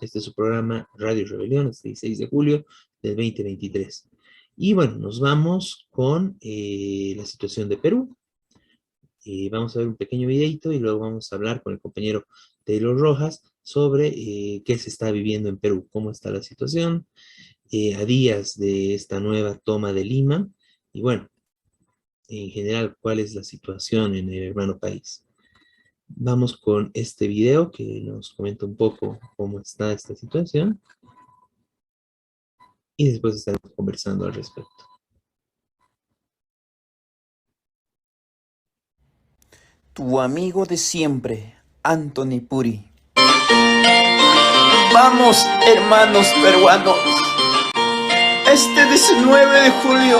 Este es su programa Radio Rebelión, este 16 de julio del 2023. Y bueno, nos vamos con la situación de Perú. Vamos a ver un pequeño videito y luego vamos a hablar con el compañero Taylor Rojas sobre qué se está viviendo en Perú, cómo está la situación a días de esta nueva toma de Lima y bueno, en general, cuál es la situación en el hermano país. Vamos con este video que nos comenta un poco cómo está esta situación y después estaremos conversando al respecto. Tu amigo de siempre, Anthony Puri. Vamos, hermanos peruanos, este 19 de julio,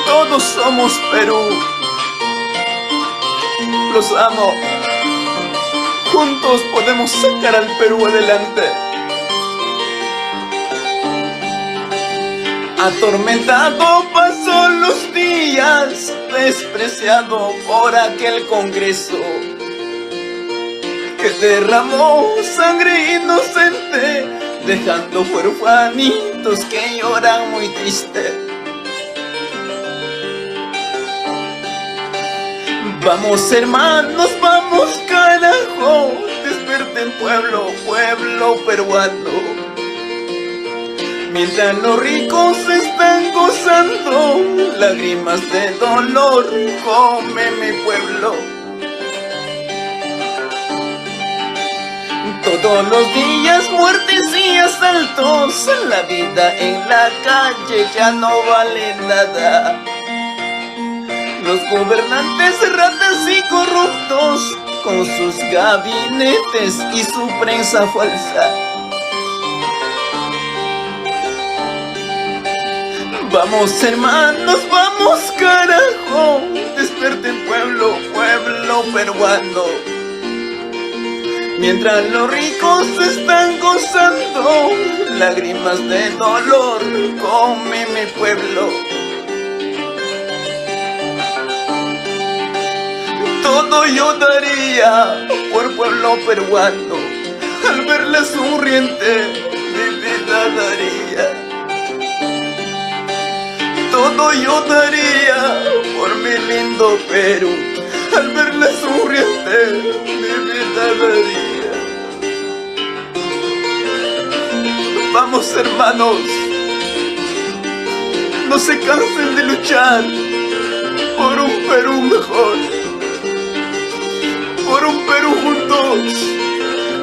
todos somos Perú. Los amo. Juntos podemos sacar al Perú adelante. Atormentado pasó los días, despreciado por aquel Congreso que derramó sangre inocente, dejando huerfanitos que lloran muy triste. Vamos hermanos, vamos carajo, desperten pueblo, pueblo peruano. Mientras los ricos están gozando, lágrimas de dolor come mi pueblo. Todos los días muertes y asaltos, la vida en la calle ya no vale nada. Los gobernantes ratas y corruptos, con sus gabinetes y su prensa falsa. Vamos hermanos, vamos carajo, desperten pueblo, pueblo peruano. Mientras los ricos están gozando, lágrimas de dolor come mi pueblo. Todo yo daría por pueblo peruano, al verle sonriente mi vida daría. Todo yo daría por mi lindo Perú, al verle sonriente mi vida daría. Vamos hermanos, no se cansen de luchar por un Perú mejor, por un Perú juntos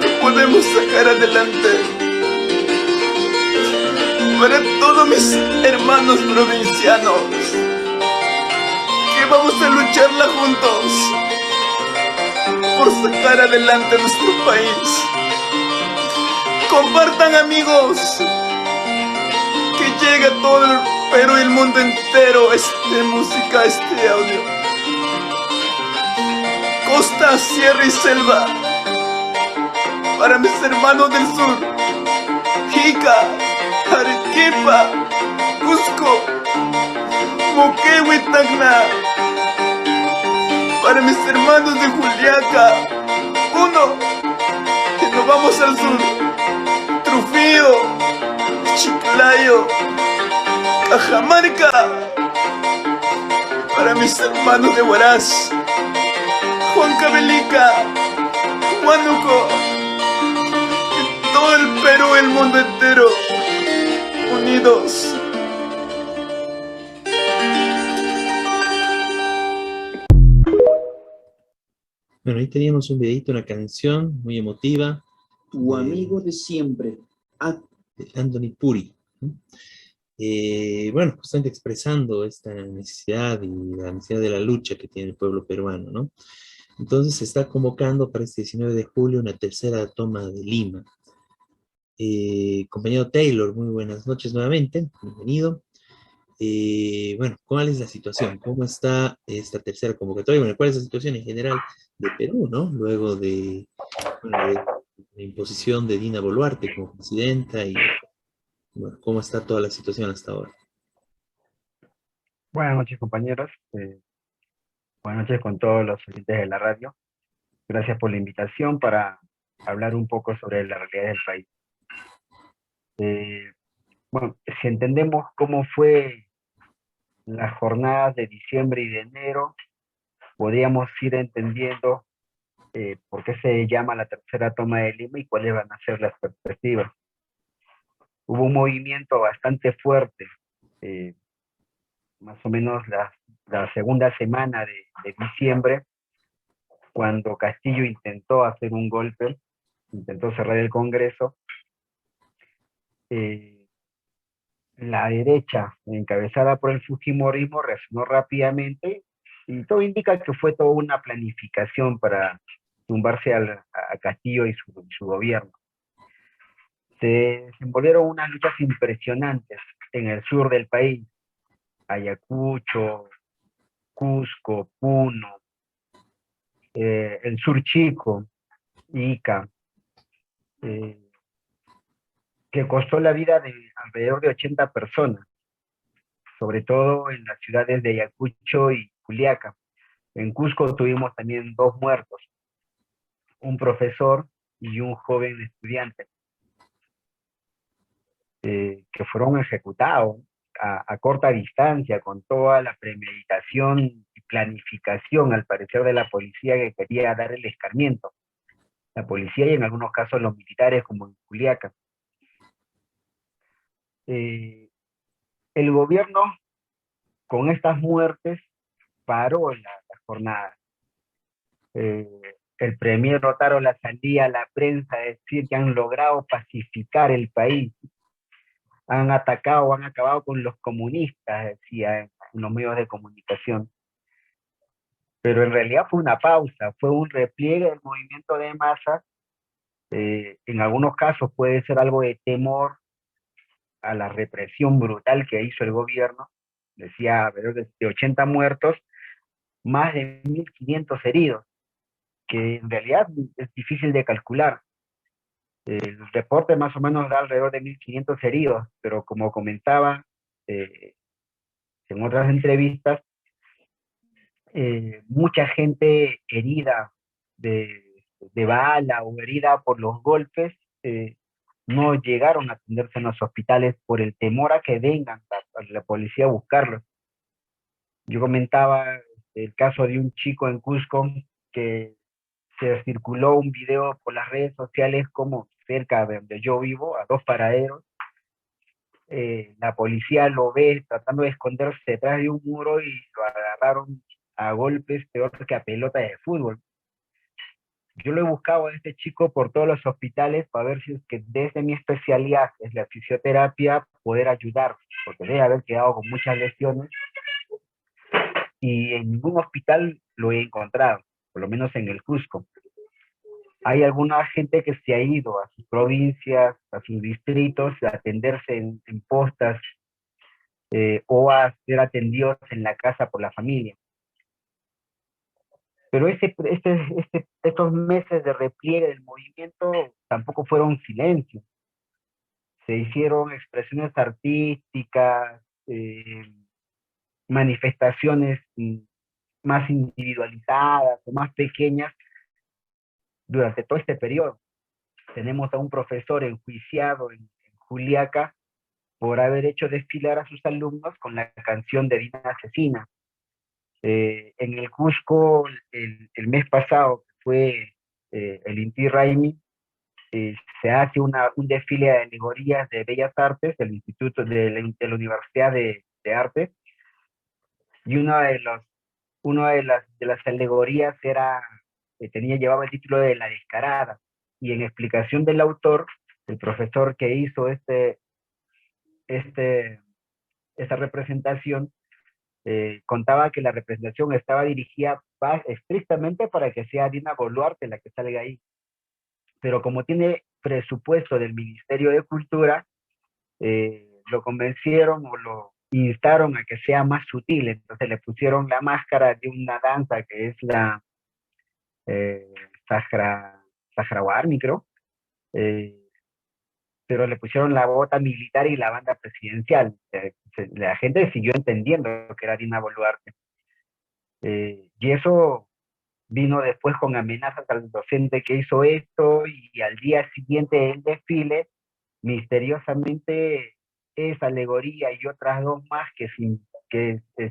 que podemos sacar adelante. Para todos mis hermanos provincianos, que vamos a lucharla juntos por sacar adelante nuestro país. Compartan amigos, que llegue a todo el Perú y el mundo entero esta música, este audio. Costa, sierra y selva, para mis hermanos del sur, Jica, Arequipa, Cusco, Moquegua y Tacna. Para mis hermanos de Juliaca, uno, que nos vamos al sur, Trujillo, Chiclayo, Cajamarca. Para mis hermanos de Huaraz, Huancavelica, Huánuco, y todo el Perú y el mundo entero, unidos. Bueno, ahí teníamos un videito, una canción muy emotiva. Tu amigo de siempre, de Anthony Puri. Bueno, justamente expresando esta necesidad y la necesidad de la lucha que tiene el pueblo peruano, ¿no? Entonces se está convocando para este 19 de julio una tercera toma de Lima. Compañero Taylor, muy buenas noches nuevamente, bienvenido. Bueno, ¿cuál es la situación? ¿Cómo está esta tercera convocatoria? Bueno, ¿cuál es la situación en general de Perú, ¿no? Luego de, bueno, de la imposición de Dina Boluarte como presidenta y, bueno, ¿cómo está toda la situación hasta ahora? Buenas noches, compañeros. Buenas noches con todos los oyentes de la radio. Gracias por la invitación para hablar un poco sobre la realidad del país. Eh, bueno, si entendemos cómo fue las jornadas de diciembre y de enero, podríamos ir entendiendo por qué se llama la tercera toma de Lima y cuáles van a ser las perspectivas. Hubo un movimiento bastante fuerte, eh, más o menos la segunda semana de diciembre, cuando Castillo intentó hacer un golpe, intentó cerrar el Congreso. eh, la derecha, encabezada por el Fujimorismo, reaccionó rápidamente y todo indica que fue toda una planificación para tumbarse a Castillo y su gobierno. Se desenvolvieron unas luchas impresionantes en el sur del país, Ayacucho, Cusco, Puno, el sur Chico, Ica, eh, que costó la vida de alrededor de 80 personas, sobre todo en las ciudades de Ayacucho y Juliaca. En Cusco tuvimos también 2 muertos, un profesor y un joven estudiante, que fueron ejecutados a corta distancia, con toda la premeditación y planificación, al parecer, de la policía que quería dar el escarmiento. La policía y en algunos casos los militares, como en Juliaca. Eh, el gobierno, con estas muertes, paró la jornada. Eh, el premier Otárola salía a la prensa a decir que han logrado pacificar el país, han atacado, han acabado con los comunistas, decía en los medios de comunicación. Pero en realidad fue una pausa, fue un repliegue del movimiento de masas. En algunos casos puede ser algo de temor a la represión brutal que hizo el gobierno. Decía alrededor de 80 muertos, más de 1.500 heridos, que en realidad es difícil de calcular. El reporte más o menos da alrededor de 1.500 heridos, pero como comentaba en otras entrevistas, mucha gente herida de bala o herida por los golpes no llegaron a atenderse en los hospitales por el temor a que vengan la policía a buscarlos. Yo comentaba el caso de un chico en Cusco que se circuló un video por las redes sociales como cerca de donde yo vivo, a 2 paraderos. La policía lo ve tratando de esconderse detrás de un muro y lo agarraron a golpes peor que a pelota de fútbol. Yo lo he buscado a este chico por todos los hospitales para ver si es que desde mi especialidad, que es la fisioterapia, poder ayudar, porque debe haber quedado con muchas lesiones y en ningún hospital lo he encontrado, por lo menos en el Cusco. Hay alguna gente que se ha ido a sus provincias, a sus distritos, a atenderse en postas o a ser atendidos en la casa por la familia. Pero estos meses de repliegue del movimiento tampoco fueron silencio. Se hicieron expresiones artísticas, manifestaciones más individualizadas o más pequeñas durante todo este periodo. Tenemos a un profesor enjuiciado en Juliaca por haber hecho desfilar a sus alumnos con la canción de Dina Asesina. En el Cusco, el mes pasado, que fue el Inti Raymi, se hace un desfile de alegorías de Bellas Artes del Instituto de la Universidad de Arte, y una de las alegorías llevaba el título de La Descarada, y en explicación del autor, el profesor que hizo esta representación, contaba que la representación estaba dirigida estrictamente para que sea Dina Boluarte la que salga ahí, pero como tiene presupuesto del Ministerio de Cultura, lo convencieron o lo instaron a que sea más sutil, entonces le pusieron la máscara de una danza que es la eh, Sahrawarni, creo, eh, pero le pusieron la bota militar y la banda presidencial. La gente siguió entendiendo que era Dina Boluarte. Y eso vino después con amenazas al docente que hizo esto, y al día siguiente del desfile misteriosamente esa alegoría y otras dos más que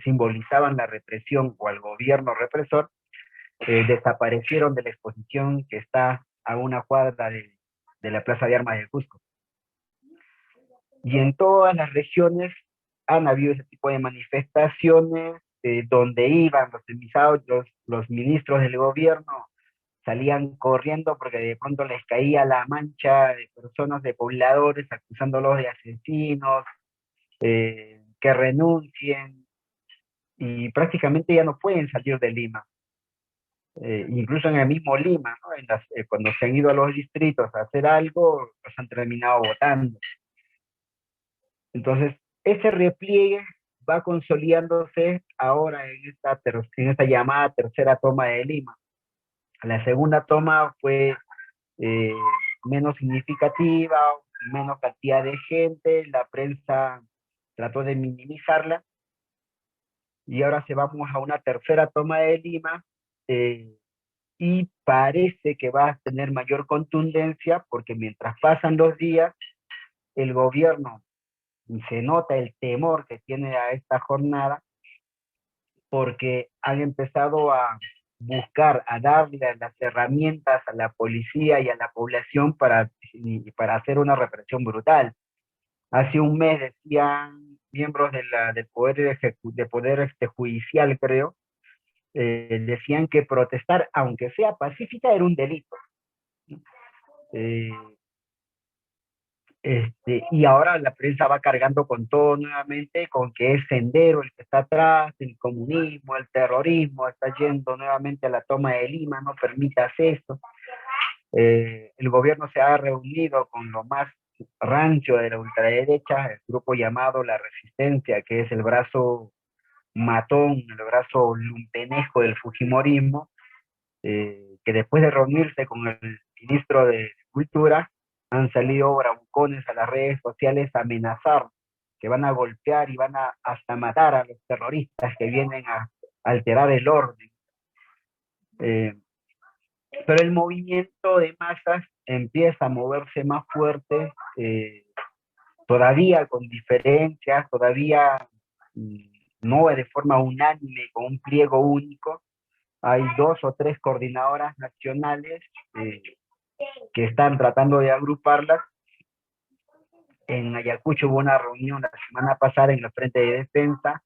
simbolizaban la represión o al gobierno represor, desaparecieron de la exposición que está a una cuadra de la Plaza de Armas de Cusco. Y en todas las regiones han habido ese tipo de manifestaciones donde iban los emisados, los ministros del gobierno, salían corriendo porque de pronto les caía la mancha de personas, de pobladores, acusándolos de asesinos, que renuncien, y prácticamente ya no pueden salir de Lima. Incluso en el mismo Lima, ¿no? Cuando se han ido a los distritos a hacer algo, los han terminado votando. Entonces, ese repliegue va consolidándose ahora en esta llamada tercera toma de Lima. La segunda toma fue menos significativa, menos cantidad de gente, la prensa trató de minimizarla, y ahora se vamos a una tercera toma de Lima, y parece que va a tener mayor contundencia, porque mientras pasan los días, el gobierno se nota el temor que tiene a esta jornada, porque han empezado a buscar, a darle las herramientas a la policía y a la población para hacer una represión brutal. Hace un mes decían miembros del poder judicial, creo, decían que protestar, aunque sea pacífica, era un delito. Eh, y ahora la prensa va cargando con todo nuevamente, con que es Sendero el que está atrás, el comunismo, el terrorismo, está yendo nuevamente a la toma de Lima, no permitas esto. El gobierno se ha reunido con lo más rancio de la ultraderecha, el grupo llamado La Resistencia, que es el brazo matón, el brazo lumpenesco del fujimorismo, que después de reunirse con el ministro de Cultura, han salido bravucones a las redes sociales a amenazar que van a golpear y van a hasta matar a los terroristas que vienen a alterar el orden. Pero el movimiento de masas empieza a moverse más fuerte, todavía con diferencias, todavía no de forma unánime, con un pliego único. Hay 2 o 3 coordinadoras nacionales que están tratando de agruparlas. En Ayacucho hubo una reunión la semana pasada en el Frente de Defensa.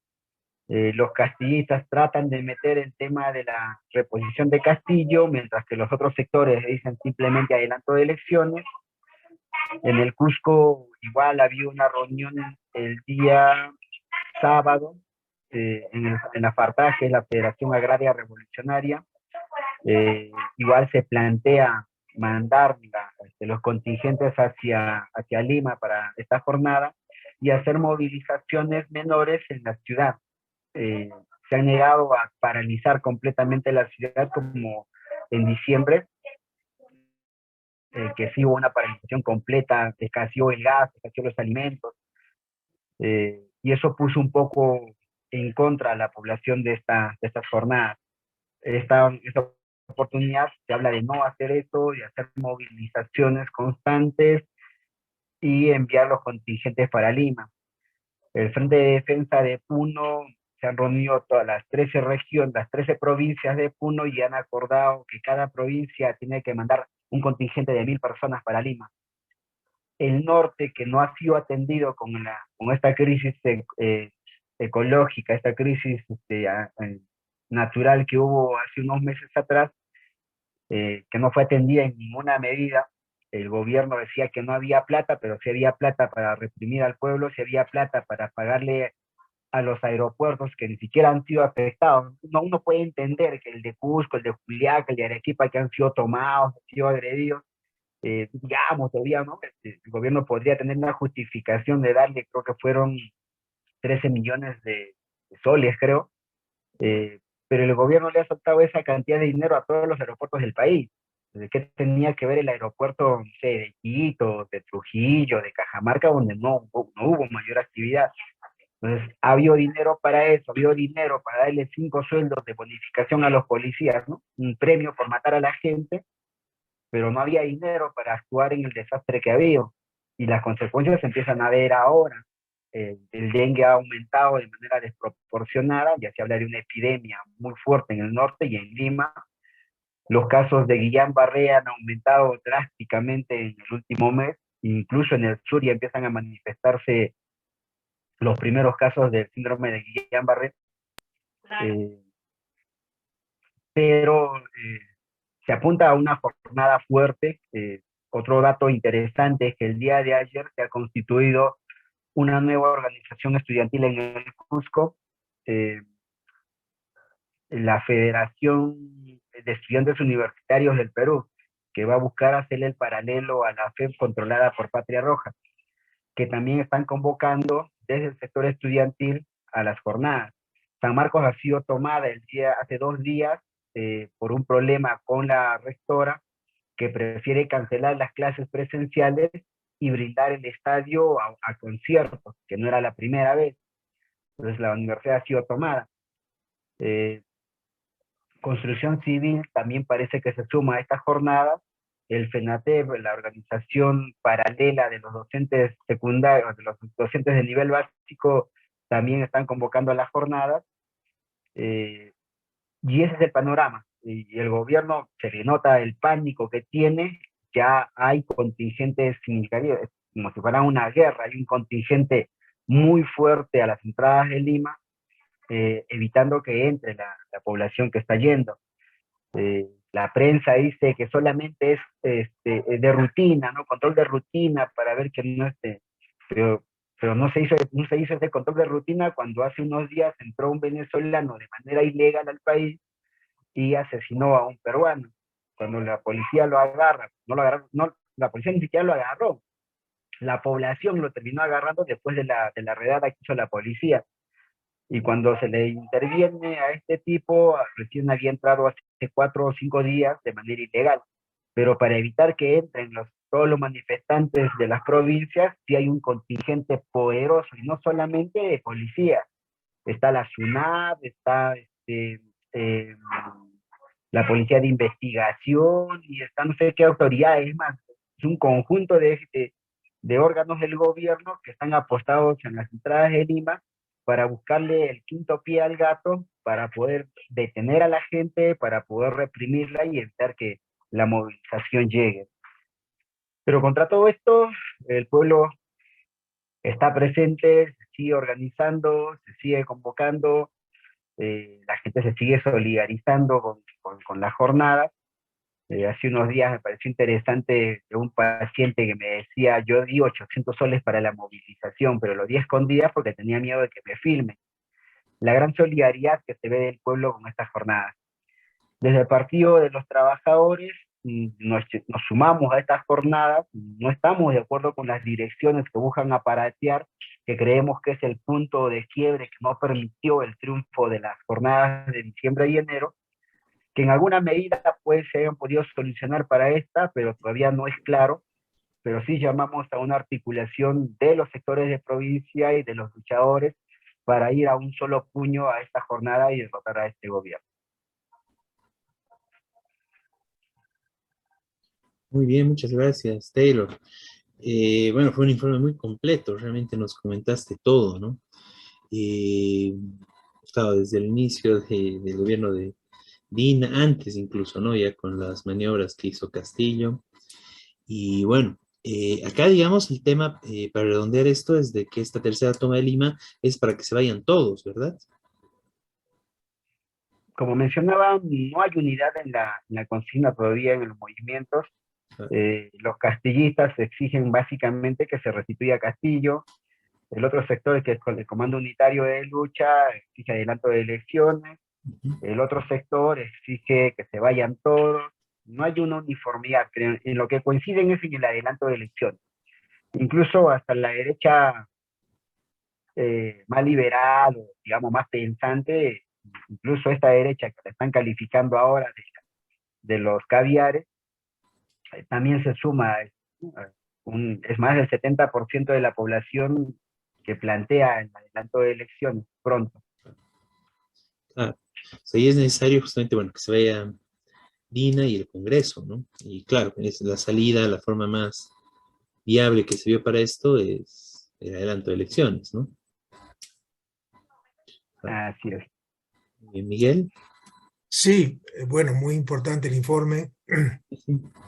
Los castillistas tratan de meter el tema de la reposición de Castillo, mientras que los otros sectores dicen simplemente adelanto de elecciones. En el Cusco igual había una reunión el día sábado, en la FARTAG, que es la Federación Agraria Revolucionaria. Igual se plantea mandar los contingentes hacia Lima para esta jornada y hacer movilizaciones menores en la ciudad. Se han negado a paralizar completamente la ciudad como en diciembre, que sí hubo una paralización completa, escaseó el gas, escaseó los alimentos, y eso puso un poco en contra a la población de estas jornadas. Esta oportunidad se habla de no hacer eso, de hacer movilizaciones constantes y enviar los contingentes para Lima. El Frente de Defensa de Puno se han reunido todas las 13 regiones, las 13 provincias de Puno, y han acordado que cada provincia tiene que mandar un contingente de 1000 personas para Lima. El norte, que no ha sido atendido con esta crisis ecológica, esta crisis natural que hubo hace unos meses atrás, que no fue atendida en ninguna medida. El gobierno decía que no había plata, pero sí había plata para reprimir al pueblo, sí había plata para pagarle a los aeropuertos que ni siquiera han sido afectados. Uno puede entender que el de Cusco, el de Juliaca, el de Arequipa, que han sido tomados, han sido agredidos, digamos, todavía, ¿no? El gobierno podría tener una justificación de darle, creo que fueron 13 millones de soles, creo, pero el gobierno le ha soltado esa cantidad de dinero a todos los aeropuertos del país. ¿De qué tenía que ver el aeropuerto, no sé, de Quito, de Trujillo, de Cajamarca, donde no hubo mayor actividad? Entonces, ha habido dinero para eso, ha habido dinero para darle 5 sueldos de bonificación a los policías, ¿no? Un premio por matar a la gente, pero no había dinero para actuar en el desastre que ha habido. y las consecuencias se empiezan a ver ahora. El dengue ha aumentado de manera desproporcionada, ya se habla de una epidemia muy fuerte en el norte y en Lima. Los casos de Guillain-Barré han aumentado drásticamente en el último mes, incluso en el sur ya empiezan a manifestarse los primeros casos del síndrome de Guillain-Barré. Eh, pero se apunta a una jornada fuerte. Otro dato interesante es que el día de ayer se ha constituido una nueva organización estudiantil en el Cusco, eh, la Federación de Estudiantes Universitarios del Perú, que va a buscar hacerle el paralelo a la FEP controlada por Patria Roja, que también están convocando desde el sector estudiantil a las jornadas. San Marcos ha sido tomada hace 2 días por un problema con la rectora, que prefiere cancelar las clases presenciales y brindar el estadio a conciertos, que no era la primera vez. Entonces la universidad ha sido tomada. Construcción Civil también parece que se suma a esta jornada. El FENATEB, la organización paralela de los docentes secundarios, de los docentes de nivel básico, también están convocando a las jornadas. Y ese es el panorama. Y el gobierno se le nota el pánico que tiene. Ya hay contingentes significativos, como si fuera una guerra. Hay un contingente muy fuerte a las entradas de Lima, evitando que entre la población que está yendo. La prensa dice que solamente es de rutina, ¿no? Control de rutina para ver que no esté, pero no se hizo ese control de rutina cuando hace unos días entró un venezolano de manera ilegal al país y asesinó a un peruano. Cuando la policía lo agarra, no lo agarró, no, la policía ni siquiera lo agarró, la población lo terminó agarrando después de la redada que hizo la policía. Y cuando se le interviene a este tipo, recién había entrado hace 4 o 5 días de manera ilegal. Pero para evitar que entren todos los manifestantes de las provincias, sí hay un contingente poderoso, y no solamente de policía. Está la SUNAT, está eh, la Policía de Investigación, y está no sé qué autoridades, es más, es un conjunto de órganos del gobierno que están apostados en las entradas de Lima para buscarle el quinto pie al gato, para poder detener a la gente, para poder reprimirla y evitar que la movilización llegue. Pero contra todo esto, el pueblo está presente, se sigue organizando, se sigue convocando, la gente se sigue solidarizando con la jornada. Hace unos días me pareció interesante de un paciente que me decía: yo di 800 soles para la movilización, pero lo di a escondidas porque tenía miedo de que me filmen. La gran solidaridad que se ve del pueblo con estas jornadas. Desde el Partido de los Trabajadores nos sumamos a estas jornadas. No estamos de acuerdo con las direcciones que buscan aparatear, que creemos que es el punto de quiebre que no permitió el triunfo de las jornadas de diciembre y enero, que en alguna medida pues se hayan podido solucionar para esta, pero todavía no es claro. Pero sí llamamos a una articulación de los sectores de provincia y de los luchadores para ir a un solo puño a esta jornada y derrotar a este gobierno. Muy bien, muchas gracias, Taylor. Bueno, fue un informe muy completo, realmente nos comentaste todo, ¿no? Eh, Claro, desde el inicio del gobierno de Dina, antes incluso, ¿no? Ya con las maniobras que hizo Castillo. Y bueno, acá digamos el tema, para redondear esto, es de que esta tercera toma de Lima es para que se vayan todos, ¿verdad? Como mencionaba, no hay unidad en la consigna todavía en los movimientos. Ah, Los castillistas exigen básicamente que se restituya Castillo. El otro sector, que es el Comando Unitario de Lucha, exige adelanto de elecciones. ujú. El otro sector exige que se vayan todos. No hay una uniformidad, creo. En lo que coinciden es en el adelanto de elecciones. Incluso hasta la derecha más liberal, o digamos más pensante, incluso esta derecha que la están calificando ahora de los caviares, también se suma. Es más del 70% de la población que plantea el adelanto de elecciones pronto. Claro. O sea, y es necesario justamente, bueno, que se vaya Dina y el Congreso, ¿no? Y claro, es la salida, la forma más viable que se vio para esto es el adelanto de elecciones, ¿no? Así es. Bien, Miguel. Sí, bueno, muy importante el informe.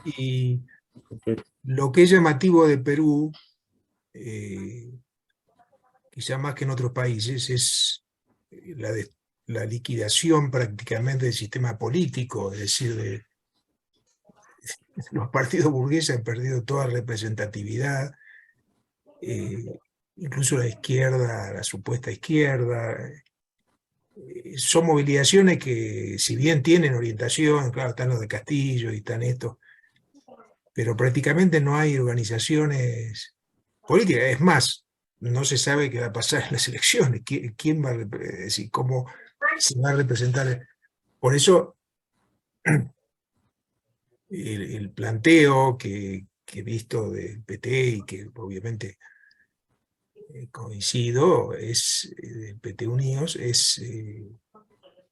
Sí, Y perfecto. lo que es llamativo de Perú, eh, quizá más que en otros países, es la liquidación prácticamente del sistema político, es decir, los partidos burgueses han perdido toda representatividad, eh, incluso la izquierda, la supuesta izquierda. Son movilizaciones que, si bien tienen orientación, claro, están los de Castillo y están estos, pero prácticamente no hay organizaciones políticas. Es más, no se sabe qué va a pasar en las elecciones, quién va a, decir, cómo se va a representar. Por eso, el planteo que he visto del PT y que obviamente coincido, es del PT Unidos, es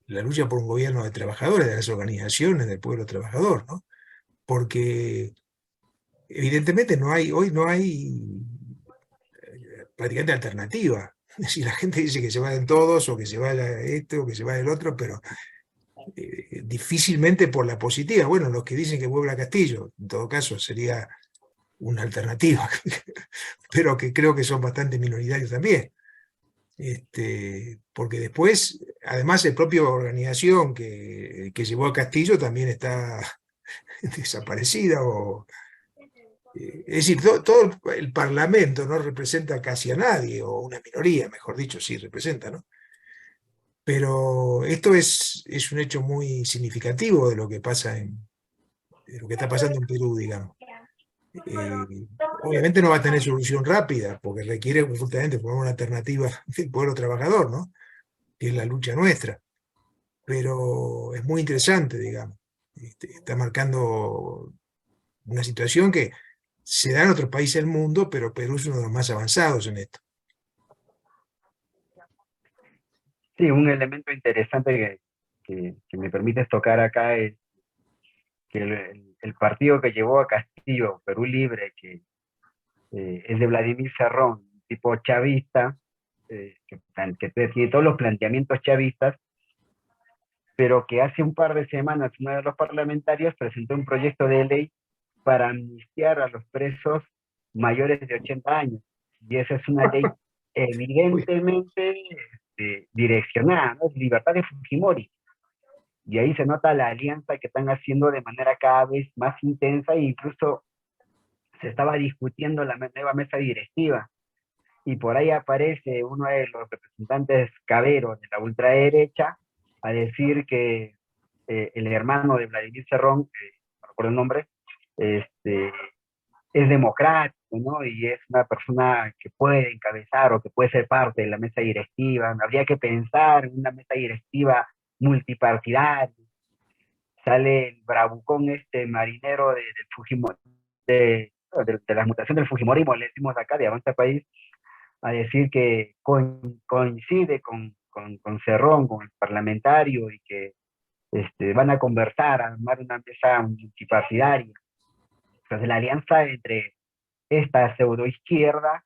la lucha por un gobierno de trabajadores, de las organizaciones del pueblo trabajador, ¿no? Porque evidentemente hoy no hay prácticamente alternativa. Si la gente dice que se vayan todos, o que se vaya este, o que se vaya el otro, pero difícilmente por la positiva. Bueno, los que dicen que vuelva Castillo, en todo caso, sería una alternativa, pero que creo que son bastante minoritarios también. Porque después, además, la propia organización que llevó a Castillo también está desaparecida. Es decir, todo el Parlamento no representa casi a nadie, o una minoría, mejor dicho, sí representa, ¿no? Pero esto es un hecho muy significativo de lo que pasa de lo que está pasando en Perú, digamos. Obviamente no va a tener solución rápida, porque requiere justamente formar una alternativa del pueblo trabajador, ¿no? Que es la lucha nuestra. Pero es muy interesante, digamos. Está marcando una situación que se da en otros países del mundo, pero Perú es uno de los más avanzados en esto. Sí, un elemento interesante que me permites tocar acá es que el partido que llevó a Castillo, Perú Libre, que es de Vladimir Cerrón, un tipo chavista, que tiene todos los planteamientos chavistas, pero que hace un par de semanas uno de los parlamentarios presentó un proyecto de ley para amnistiar a los presos mayores de 80 años. Y esa es una ley evidentemente direccionada, ¿no? Es libertad de Fujimori. Y ahí se nota la alianza que están haciendo de manera cada vez más intensa, e incluso se estaba discutiendo la nueva mesa directiva. Y por ahí aparece uno de los representantes caberos de la ultraderecha a decir que el hermano de Vladimir Cerrón, no recuerdo el nombre, es democrático, ¿no? Y es una persona que puede encabezar o que puede ser parte de la mesa directiva. Habría que pensar en una mesa directiva multipartidaria. Sale el bravucón marinero de Fujimori, de la mutación del Fujimorismo, le decimos acá, de Avanza País, a decir que coincide con Cerrón, con el parlamentario, y que van a conversar, a armar una mesa multipartidaria. Entonces la alianza entre esta pseudoizquierda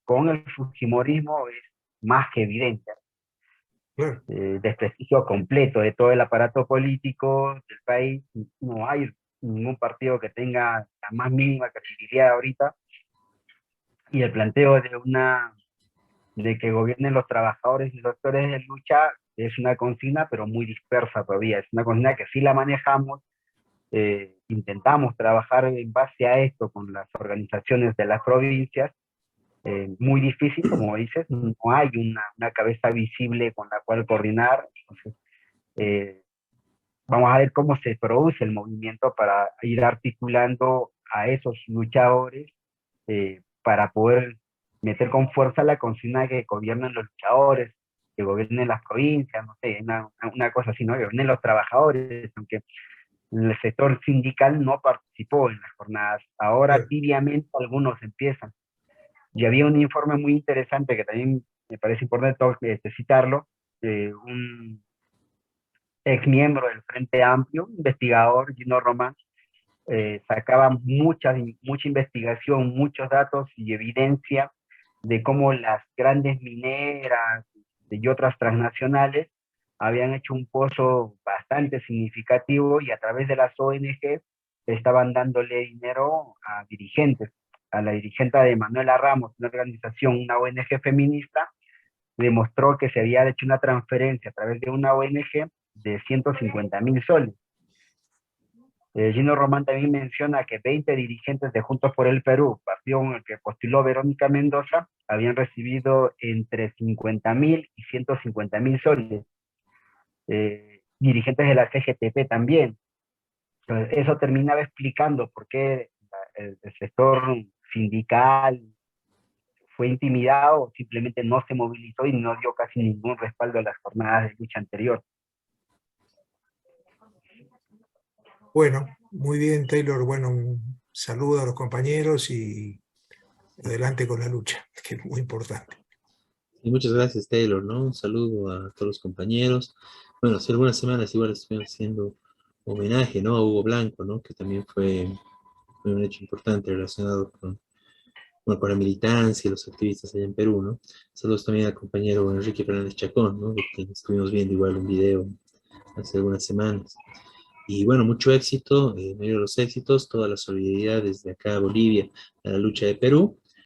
con el Fujimorismo es más que evidente. Claro. Desprestigio completo de todo el aparato político del país. No hay ningún partido que tenga la más mínima credibilidad ahorita. Y el planteo de que gobiernen los trabajadores y los sectores de lucha es una consigna, pero muy dispersa todavía. Es una consigna que sí la manejamos, intentamos trabajar en base a esto con las organizaciones de las provincias. Muy difícil, como dices, no hay una cabeza visible con la cual coordinar. Entonces, vamos a ver cómo se produce el movimiento para ir articulando a esos luchadores, para poder meter con fuerza la consigna de que gobiernen los luchadores, que gobiernen las provincias, no sé, una cosa así, ¿no? Que gobiernen los trabajadores, aunque el sector sindical no participó en las jornadas. Ahora Claro. tibiamente algunos empiezan. Y había un informe muy interesante que también me parece importante citarlo, un ex miembro del Frente Amplio, investigador, Gino Román, sacaba mucha investigación, muchos datos y evidencia de cómo las grandes mineras y otras transnacionales habían hecho un pozo bastante significativo y a través de las ONG estaban dándole dinero a dirigentes. A la dirigente de Manuela Ramos, una organización, una ONG feminista, demostró que se había hecho una transferencia a través de una ONG de 150.000 soles. Gino Román también menciona que 20 dirigentes de Juntos por el Perú, partido en el que postuló Verónica Mendoza, habían recibido entre 50.000 y 150.000 soles. Dirigentes de la CGTP también. Entonces, eso terminaba explicando por qué el sector sindical fue intimidado o simplemente no se movilizó y no dio casi ningún respaldo a las jornadas de lucha anterior. Bueno, muy bien, Taylor. Bueno, un saludo a los compañeros y adelante con la lucha, que es muy importante. Y muchas gracias, Taylor, ¿no? Un saludo a todos los compañeros. Bueno, hace algunas semanas igual estuvimos haciendo homenaje, ¿no? A Hugo Blanco, ¿no? Que también fue un hecho importante relacionado con la militancia y los activistas allá en Perú, ¿no? Saludos también al compañero Enrique Fernández Chacón, ¿no? De quien estuvimos viendo igual un video hace algunas semanas. Y bueno, mucho éxito, mayor de los éxitos, toda la solidaridad desde acá a Bolivia a la lucha de Perú.